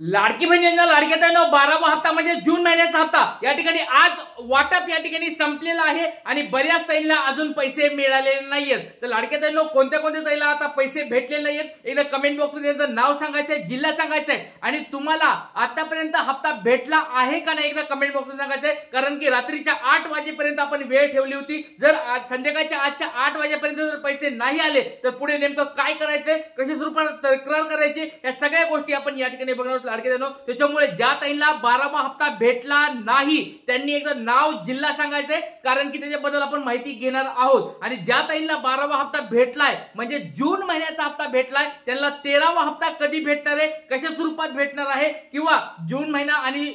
लाडकी बहीण योजना लाडक्या बहिणींनो 12वा हप्ता म्हणजे जून महिन्याचा हप्ता या ठिकाणी आज वाटप या ठिकाणी संपलेला आहे आणि बऱ्याच ताईंना अजून पैसे मिळालेले नाहीयेत। तर लाडक्या बहिणींनो कोणत्या कोणत्या ताईला आता पैसे भेटलेले नाहीयेत एकदा कमेंट बॉक्स मध्ये त्यांचं नाव सांगायचंय, जिल्हा सांगायचंय आणि तुम्हाला आतापर्यंत हप्ता भेटला आहे का नाही एकदा कमेंट बॉक्स मध्ये सांगायचंय। कारण की रात्रीच्या 8 वाजेपर्यंत आपण वेळ ठेवली होती, जर संध्याकाळच्या आजच्या 8 वाजेपर्यंत जर पैसे नाही आले तर पुढे नेमकं काय करायचंय, कशा स्वरूपात तक्रार करायची, या सगळ्या गोष्टी आपण या ठिकाणी बघणार आहोत लाडके बहिणींनो। त्याच्यामुळे ज्या ताईंना 12वा हप्ता भेटला नाही त्यांनी एकदा नाव, जिल्हा सांगायचंय कारण की त्याच्याबद्दल आपण माहिती घेणार आहोत। आणि ज्या ताईंना 12वा हप्ता भेटलाय म्हणजे जून महिन्याचा हप्ता भेटलाय त्यांना 13वा हप्ता कधी भेटणार आहे, कशा स्वरूपात भेटणार आहे किंवा जून महिना आणि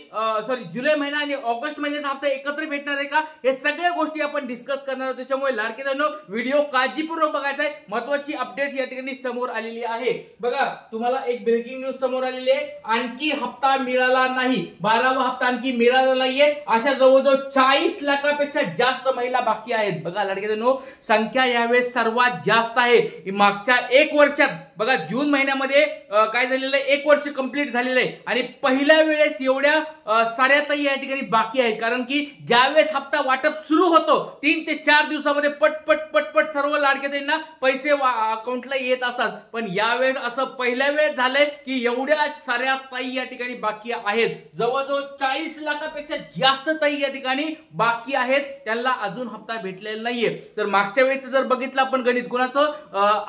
जुलै महिना आणि ऑगस्ट महिन्याचा हप्ता एकत्र भेटणार आहे का, हे सगळ्या गोष्टी आपण डिस्कस करणार आहोत। त्याच्यामुळे लाडके बहिणींनो व्हिडिओ काळजीपूर्वक बघायचा आहे। महत्त्वाची अपडेट या ठिकाणी समोर आलेली आहे। बघा तुम्हाला एक ब्रेकिंग न्यूज समोर आलेली आहे, आणखी हप्ता मिळाला नाही, 12वा हप्ता आणखी मिळाला नाहीये, अशा जवळजवळ 40 लाखापेक्षा जास्त महिला बाकी आहेत। बघा लाडके बहिणींनो संख्या यावेळेस सर्वात जास्त आहे। मागच्या 1 वर्षात बघा जून महिन्यामध्ये काय झालेलं आहे, 1 वर्ष कंप्लीट झालेलं आहे आणि पहिल्या वेळेस एवढ्या साऱ्या ताई या ठिकाणी बाकी आहेत। कारण की ज्यावेळेस हप्ता वाटप सुरू होतो 3 ते 4 दिवसामध्ये पटपट पटपट सर्व लाडक्या ताईंना पैसे अकाउंटला येत असतात, पण यावेळेस असं पहिल्या वेळेस झालंय की एवढ्या साऱ्या ताई या ठिकाणी बाकी आहेत। जवळजवळ 40 लाखापेक्षा जास्त ताई या ठिकाणी बाकी आहेत, त्यांना अजून हप्ता भेटलेला नाहीये। तर मागच्या वेळेस जर बघितलं आपण गणित कोणाचं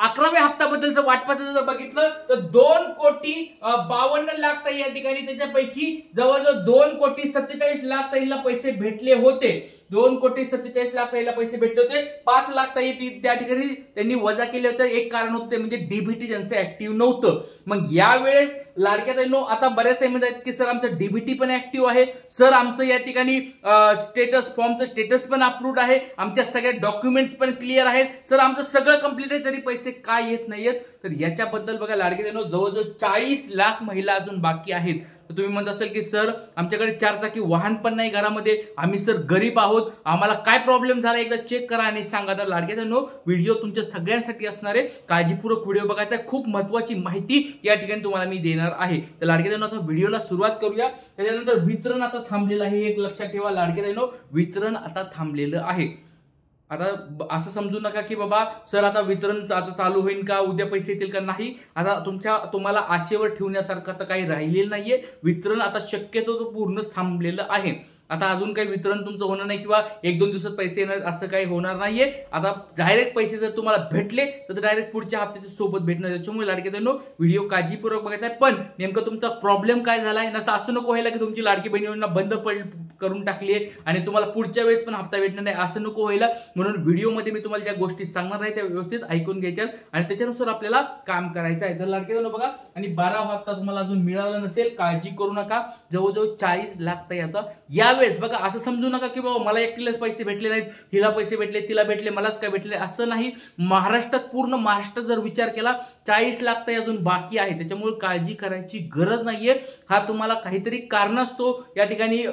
11व्या हप्त्याबद्दलचं वाटपाचं जर बघितलं तर 2,52,00,000 ताई या ठिकाणी, त्याच्यापैकी जवळजवळ 2,47,00,000 ताईला पैसे भेटले होते। 2,47,00,000 ताईला पैसे भेटले होते। 5 लाख ताई त्या ठिकाणी त्यांनी वजा केले होते। एक कारण होते म्हणजे डीबीटी त्यांचं ऍक्टिव्ह नव्हतं। मग यावेळेस लाडक्या ताईंनो आता बऱ्याच ताई म्हणतात की सर आमचं डीबीटी पण ऍक्टिव्ह आहे, सर आमचं या ठिकाणी स्टेटस फॉर्मचं स्टेटस पण अप्रूव्ड आहे, आमच्या सगळ्या डॉक्युमेंट्स पण क्लिअर आहेत, सर आमचं सगळं कंप्लीट आहे, तरी पैसे काय येत नाहीयेत। तर याच्याबद्दल बघा लाडक्या ताईंनो जवळजवळ 40 लाख महिला अजून बाकी आहेत। तर तुम्ही म्हणत असाल की सर आमच्याकडे 4 चाकी वाहन पण नाही घरामध्ये, आम्ही सर गरीब आहोत, आम्हाला काय प्रॉब्लेम झाला एकदा चेक करा आणि सांगा। तर लाडक्या ताईंनो व्हिडिओ तुमच्या सगळ्यांसाठी असणार आहे, काळजीपूर्वक व्हिडिओ बघायचा आहे, खूप महत्त्वाची माहिती या ठिकाणी तुम्हाला मी देणार आहे। तर लाडक्या ताईंनो आता व्हिडिओला सुरुवात करूया। त्याच्यानंतर वितरण आता थांबलेलं आहे, एक लक्षात ठेवा लाडक्या ताईंनो वितरण आता थांबलेलं आहे। आता असं समजू नका की बाबा सर आता वितरण आता चालू होईल का, उद्या पैसे येतील का, नाही। आता तुम्हाला आशेवर ठेवण्यासारखं तर काही राहिलेलं नाहीये। वितरण आता शक्यतो पूर्ण थांबलेलं आहे। आता अजून काही वितरण तुमचं होणार नाही किंवा 1-2 दिवसात पैसे येणार असं काही होणार नाहीये। आता डायरेक्ट पैसे जर तुम्हाला भेटले तर डायरेक्ट पुढच्या हप्त्याच्या सोबत भेटणार। त्याच्यामुळे लाडके बहिणींनो व्हिडिओ काळजीपूर्वक बघायचा आहे। पण नेमकं तुमचा प्रॉब्लेम काय झालाय ना, असं नको व्हायला की तुमची लाडकी बहीण योजना बंद करून टाकली आहे आणि तुम्हाला पुढच्या वेळेस पण हप्ता भेटणार नाही, असं नको व्हायला। म्हणून व्हिडिओमध्ये मी तुम्हाला ज्या गोष्टी सांगणार आहे त्या व्यवस्थित ऐकून घ्यायच्या आणि त्याच्यानुसार आपल्याला काम करायचं आहे। तर लाडके बहिणींनो बघा, आणि 12वा हप्ता तुम्हाला अजून मिळाला नसेल काळजी करू नका, जवळजवळ 40 लाख ताई आता यावेळेस बघा असं समजू नका की बाबा मला एकटीलाच पैसे भेटले नाहीत, हिला पैसे भेटले, तिला भेटले, मलाच काय भेटले, असं नाही। महाराष्ट्रात पूर्ण महाराष्ट्रात जर विचार केला 40 लाख ताई अजून बाकी आहे। त्याच्यामुळे काळजी करायची गरज नाहीये। हा तुम्हाला काहीतरी कारणास्तव या ठिकाणी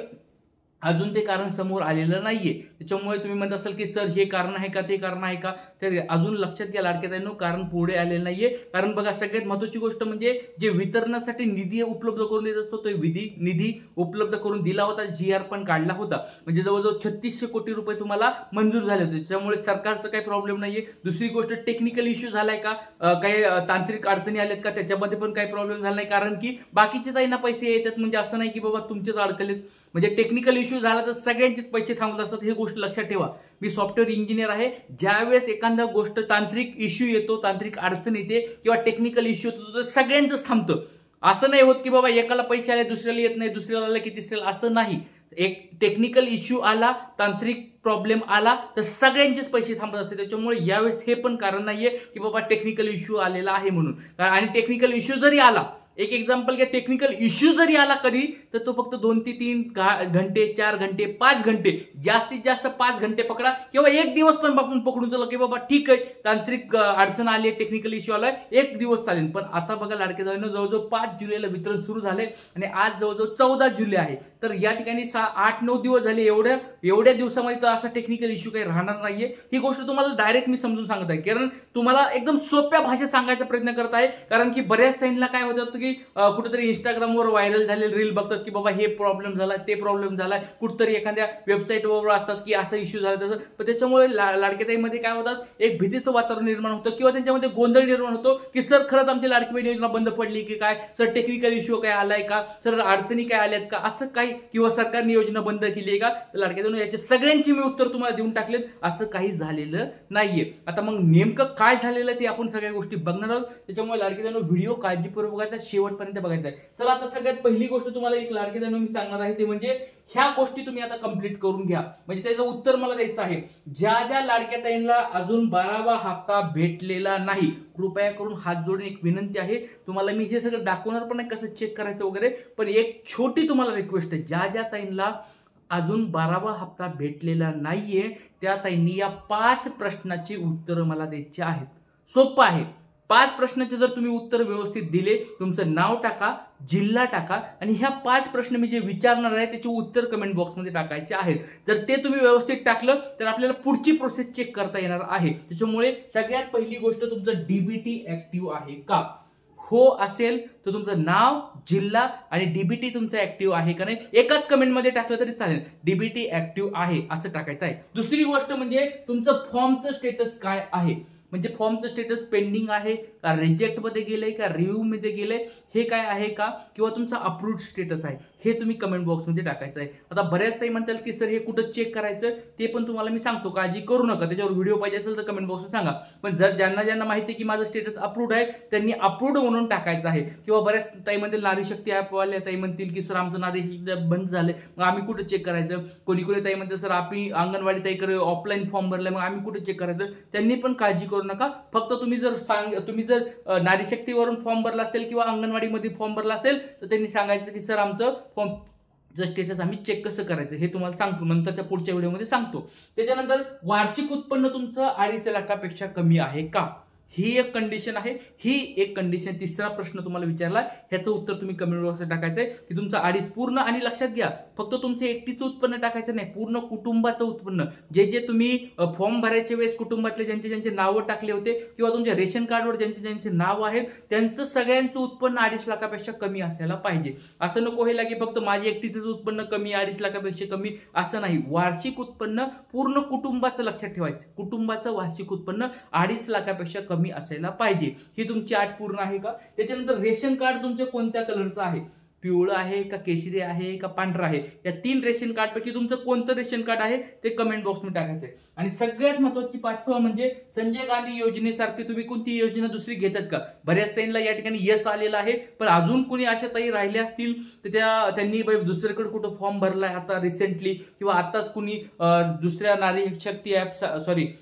अजून ते कारण समोर आलेलं नाहीये। त्याच्यामुळे तुम्ही म्हणत असाल की सर हे कारण आहे का, ते कारण आहे का, तर अजून लक्षात घ्या लाडक्या ताईंनो कारण पुढे आलेलं नाहीये। कारण बघा सगळ्यात महत्त्वाची गोष्ट म्हणजे जे वितरणासाठी निधी उपलब्ध करून देत असतो तो निधी उपलब्ध करून दिला होता, GR पण काढला होता, म्हणजे जवळजवळ 3600 कोटी रुपये तुम्हाला मंजूर झाले होते। त्याच्यामुळे सरकारचं काही प्रॉब्लेम नाहीये। दुसरी गोष्ट टेक्निकल इश्यू झालाय का, काही तांत्रिक अडचणी आल्यात का, त्याच्यामध्ये पण काही प्रॉब्लेम झाला नाही। कारण की बाकीच्या ताईंना पैसे येतात, म्हणजे असं नाही की बाबा तुमचेच अडकलेत, म्हणजे टेक्निकल इश्यू झाला तर सगळ्यांचेच पैसे थांबत असतात, हे गोष्ट लक्षात ठेवा। मी सॉफ्टवेअर इंजिनियर आहे, ज्यावेळेस एखादा गोष्ट तांत्रिक इश्यू येतो, तांत्रिक अडचण येते किंवा टेक्निकल इश्यू येतो तर सगळ्यांचंच थांबतं। असं नाही होत की बाबा एकाला पैसे आले दुसऱ्याला येत नाही, दुसऱ्याला आले की तिसऱ्याला, असं नाही। एक टेक्निकल इश्यू आला, तांत्रिक प्रॉब्लेम आला तर सगळ्यांचेच पैसे थांबत असते। त्याच्यामुळे यावेळेस हे पण कारण नाहीये की बाबा टेक्निकल इश्यू आलेला आहे म्हणून। आणि टेक्निकल इश्यू जरी आला, एक एग्जाम्पल घ्या, टेक्निकल इश्यू जरी आला कधी तर तो फक्त 2 ते 3 घंटे, 4 घंटे, 5 घंटे, जास्तीत जास्त 5 घंटे पकडा किंवा 1 दिवस पण आपण पकडून चला की बाबा ठीक आहे तांत्रिक अडचण आली, टेक्निकल इश्यू आलाय, 1 दिवस चालेल। पण आता बघा लाडके बहिणींनो जवळजवळ 5 जुलैला वितरण सुरू झाले आणि आज जवळजवळ 14 जुलै आहे। तर या ठिकाणी 8-9 दिवस झाले, एवढ्या दिवसामध्ये तर असा टेक्निकल इश्यू काही राहणार नाहीये। ही गोष्ट तुम्हाला डायरेक्ट मी समजून सांगत आहे, कारण तुम्हाला एकदम सोप्या भाषेत सांगायचा प्रयत्न करत आहे। कारण की बऱ्याच ताईंना काय होतं की की कुठेतरी इंस्टाग्रामवर व्हायरल झालेले रील बघतात की बाबा हे प्रॉब्लेम झाला, ते प्रॉब्लेम झाला, कुठेतरी एखाद्या वेबसाईटवर असतात की असा इश्यू झाला तसं. पण त्याच्यामुळे लाडक्या ताईमध्ये काय होतात, एक भीतीचं वातावरण निर्माण होतं किंवा त्यांच्यामध्ये गोंधळ निर्माण होतो की सर खरंच आमची लाडकी बहीण योजना बंद पडली की काय, सर टेक्निकल इश्यू काय आलाय का, सर अडचणी काय आल्यात का, असं काही, किंवा सरकारने योजना बंद केली आहे का. तर लाडक्या ताईंनो याचे सगळ्यांची मी उत्तर तुम्हाला देऊन टाकलेत. असं काही झालेलं नाहीये. आता मग नेमकं काय झालेलं ते आपण सगळ्या गोष्टी बघणार आहोत. त्याच्यामुळे लाडकी ताईंनो व्हिडिओ काळजीपूर्वक बघायचा, शेवटपर्यंत बघायचा आहे. चला आता सगळ्यात पहिली गोष्ट तुम्हाला एक लाडकी ताईंनो मी सांगणार आहे ते म्हणजे ह्या गोष्टी तुम्ही आता कंप्लीट करून घ्या. म्हणजे त्याचं उत्तर मला द्यायचं आहे. ज्या ज्या लाडक्या ताईंना अजून 12वा हप्ता भेटलेला नाही, कृपया करून हात जोडून एक विनंती आहे. तुम्हाला मी हे सगळं दाखवणार पण नाही कसं चेक करायचं वगैरे, पण एक छोटी तुम्हाला रिक्वेस्ट आहे. ज्या ज्या ताईंना अजून 12वा हप्ता भेटलेला नाहीये त्या ताईंनी या 5 प्रश्नाची उत्तरं मला द्यायची आहेत. सोपं आहे. 5 प्रश्नाचे जर तुम्ही उत्तर व्यवस्थित दिले, तुमचं नाव टाका, जिल्हा टाका आणि ह्या 5 प्रश्न मी जे विचारणार आहे त्याचे उत्तर कमेंट बॉक्समध्ये टाकायचे आहेत. जर ते तुम्ही व्यवस्थित टाकलं तर आपल्याला पुढची प्रोसेस चेक करता येणार आहे. त्याच्यामुळे सगळ्यात पहिली गोष्ट तुमचं डीबीटी ऍक्टिव्ह आहे का. हो असेल तर तुमचं नाव, जिल्हा आणि डीबीटी तुमचं ऍक्टिव्ह आहे का नाही एकाच कमेंटमध्ये टाकलं तरी चालेल. डीबीटी ऍक्टिव्ह आहे असं टाकायचं आहे. दुसरी गोष्ट म्हणजे तुमचं फॉर्मचं स्टेटस काय आहे. म्हणजे फॉर्मचं स्टेटस पेंडिंग आहे का, रिजेक्ट मध्ये गेलंय का, रिव्ह्यू मध्ये गेलंय, हे काय आहे का, किंवा तुमचा अप्रूव्ड स्टेटस आहे, हे तुम्ही कमेंट बॉक्समध्ये टाकायचं आहे. आता बऱ्याच ताई म्हणतात की सर हे कुठं चेक करायचं, ते पण तुम्हाला मी सांगतो, काळजी करू नका. त्याच्यावर व्हिडिओ पाहिजे असेल तर कमेंट बॉक्समध्ये सांगा. पण जर ज्यांना माहिती की माझं स्टेटस अप्रूव्ड आहे त्यांनी अप्रूव्ड म्हणून टाकायचं आहे. किंवा बऱ्याच ताई म्हणतील नारी शक्ती ऍप वाले ताई म्हणतील की सर आमचं नारी शक्ती बंद झालंय, मग आम्ही कुठं चेक करायचं. कोणी ताई म्हणते सर आम्ही अंगणवाडी ताईकडे ऑफलाईन फॉर्म भरलाय, मग आम्ही कुठे चेक करायचं. त्यांनी पण काळजी करू नका. फक्त तुम्ही जर नारी शक्तीवरून फॉर्म भरला असेल किंवा अंगणवाडीमध्ये फॉर्म भरला असेल तर त्यांनी सांगायचं की सर आमचं फॉर्म स्टेटस आम्ही चेक कसं करायचं हे तुम्हाला सांगतो, नंतरच्या पुढच्या व्हिडिओमध्ये सांगतो. त्याच्यानंतर वार्षिक उत्पन्न तुमचं 2.5 लाखापेक्षा कमी आहे का, ही एक कंडिशन आहे. ही एक कंडिशन. तिसरा प्रश्न तुम्हाला विचारला, ह्याचं उत्तर तुम्ही कमेंट बॉक्समध्ये टाकायचंय की तुमचं 2.5 पूर्ण, आणि लक्षात घ्या फक्त तुमचं एकटीचं उत्पन्न टाकायचं नाही, पूर्ण कुटुंबाचं उत्पन्न. जे तुम्ही फॉर्म भरायच्या वेळेस कुटुंबातले ज्यांचे नावं टाकले होते किंवा तुमच्या रेशन कार्डवर ज्यांचे नाव आहेत त्यांचं सगळ्यांचं उत्पन्न 2.5 लाखापेक्षा कमी असायला पाहिजे. असं नको व्हायला की फक्त माझे एकटीचं उत्पन्न कमी, 2.5 लाखापेक्षा कमी, असं नाही. वार्षिक उत्पन्न पूर्ण कुटुंबाचं लक्षात ठेवायचं. कुटुंबाचं वार्षिक उत्पन्न 2.5 लाखापेक्षा कमी असायला पाहिजे. ही तुमची अट पूर्ण आहे का. त्याच्यानंतर रेशन कार्ड तुमच्या कोणत्या कलरचं आहे, पिवळं आहे का, केशरी आहे का, पांढरं आहे. या 3 रेशन कार्ड पैकी तुमचं कोणतं रेशन कार्ड आहे ते कमेंट बॉक्समध्ये टाकायचंय. आणि सगळ्यात महत्त्वाची 5वा म्हणजे संजय गांधी योजनेसारखी तुम्ही कोणती योजना दुसरी घेतात का. बऱ्याच ताईंना या ठिकाणी यस आलेलं आहे, पण अजून कोणी अशा ताई राहिल्या असतील तर त्यांनी दुसरीकडे कुठं फॉर्म भरलाय आता रिसेंटली, किंवा आताच कुणी दुसऱ्या नारी शक्ती ऍप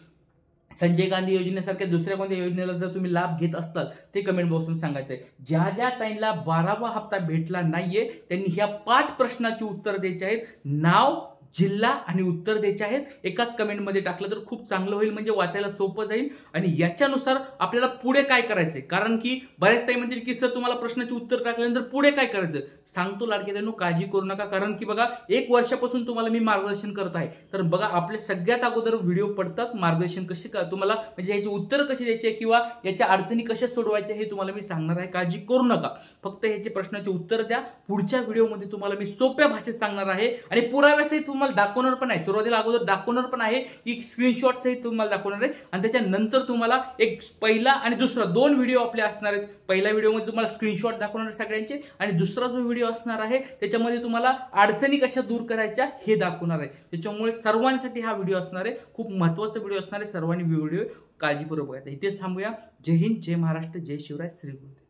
संजय गांधी योजनेसारख्या दुसऱ्या कोणत्या योजनेला जर तुम्ही लाभ घेत असताल ते कमेंट बॉक्समध्ये सांगायचंय. ज्या ज्या ताईंना 12वा हप्ता भेटला नाहीये त्यांनी ह्या 5 प्रश्नाची उत्तर द्यायची आहेत. नाव, जिल्हा आणि उत्तर द्यायचे आहेत. एकाच कमेंटमध्ये टाकलं तर खूप चांगलं होईल, म्हणजे वाचायला सोपं जाईल. आणि याच्यानुसार आपल्याला पुढे काय करायचंय, कारण की बऱ्याच ताई म्हणतील की सर तुम्हाला प्रश्नाचे उत्तर टाकल्यानंतर पुढे काय करायचं. सांगतो लाडके ताईंनो, काळजी करू नका. कारण की बघा 1 वर्षापासून तुम्हाला मी मार्गदर्शन करत आहे, तर बघा आपले सगळ्यात अगोदर व्हिडिओ पडतात मार्गदर्शन कसे तुम्हाला, म्हणजे याची उत्तर कशी द्यायची किंवा याच्या अडचणी कशा सोडवायच्या हे तुम्हाला मी सांगणार आहे. काळजी करू नका. फक्त याचे प्रश्नाचे उत्तर द्या. पुढच्या व्हिडिओमध्ये तुम्हाला मी सोप्या भाषेत सांगणार आहे आणि पुराव्यासहित तुम्हाला दाखवणार पण आहे. सुरुवातीला अगोदर दाखवणार पण आहे की स्क्रीनशॉट सहित तुम्हाला दाखवणार आहे. आणि त्याच्यानंतर तुम्हाला एक पहिला आणि दुसरा 2 व्हिडिओ आपले असणार आहेत. पहिल्या व्हिडिओमध्ये तुम्हाला स्क्रीनशॉट दाखवणार आहे सगळ्यांचे, आणि दुसरा जो व्हिडिओ असणार आहे त्याच्यामध्ये तुम्हाला अडचणी कशा दूर करायच्या हे दाखवणार आहे. त्याच्यामुळे सर्वांसाठी हा व्हिडिओ असणार आहे. खूप महत्त्वाचा व्हिडिओ असणार आहे. सर्वांनी व्हिडिओ काळजीपूर्वक बघायचा. इथेच थांबूया. जय हिंद, जय महाराष्ट्र, जय शिवराय, श्री गुरु.